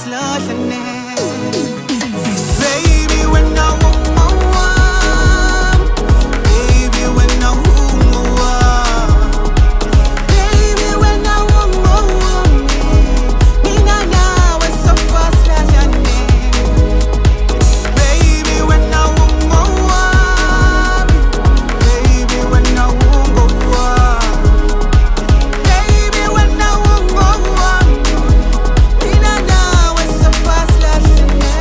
silahlane. Baby, when I want more, baby, when I want more, baby, when I want more, mina nawe sofa silahlane. Baby, when I want more, baby, when I want more, baby, when I want more, mina nawe sofa silahlane.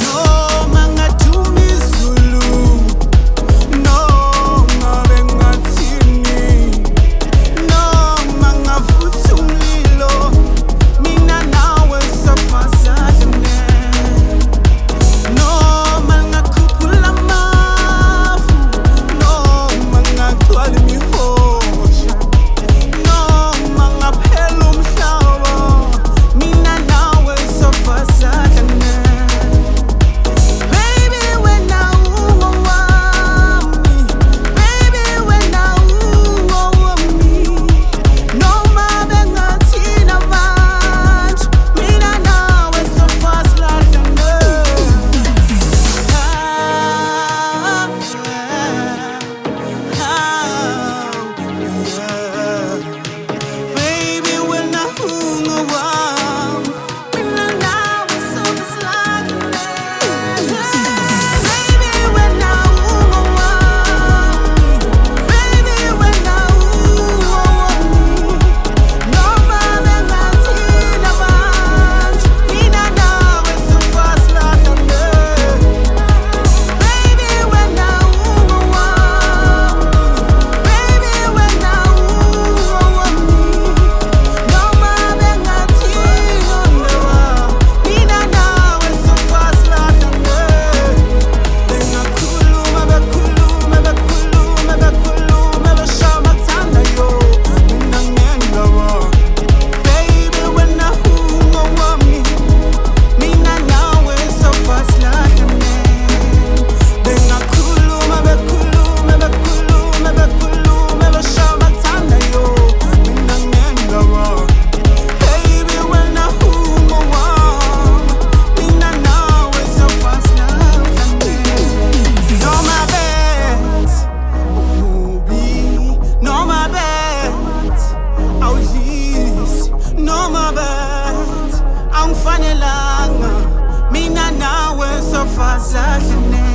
Noma ngatumi Zulu, noma bengathini, noma ngavutha umlilo, mina nawe sofa silahlane. Noma ngakhuphula amafu, noma ngagcwala imihosha, noma ngaphela umhlaba, mina nawe sofa silahlane. Baby, when I want me, baby, when I want me, noma bengathini abantu, mina nawe sofa silahlane. Baby, when I want, mina nawe sofa silahlane. Baby, when I want, baby, when I want me, noma bengathini abantu, mina nawe sofa silahlane. Baby, when I want, baby, when I want me, noma bengathini mina nawe sofa silahlane. Bengakhuluma bekhuluma bekhuluma bekhuluma besho amathanda yo, mina ngendaba. Baby, when I want me, mina nawe sofa silahlane. Bengakhuluma bekhuluma bekhuluma bekhuluma besho amathanda yo, mina ngendaba. Baby, when I want, mina nawe sofa silahlane. Noma bet umubi, noma bet awudlisi, noma bet awungifanelanga, mina nawe sofa silahlane.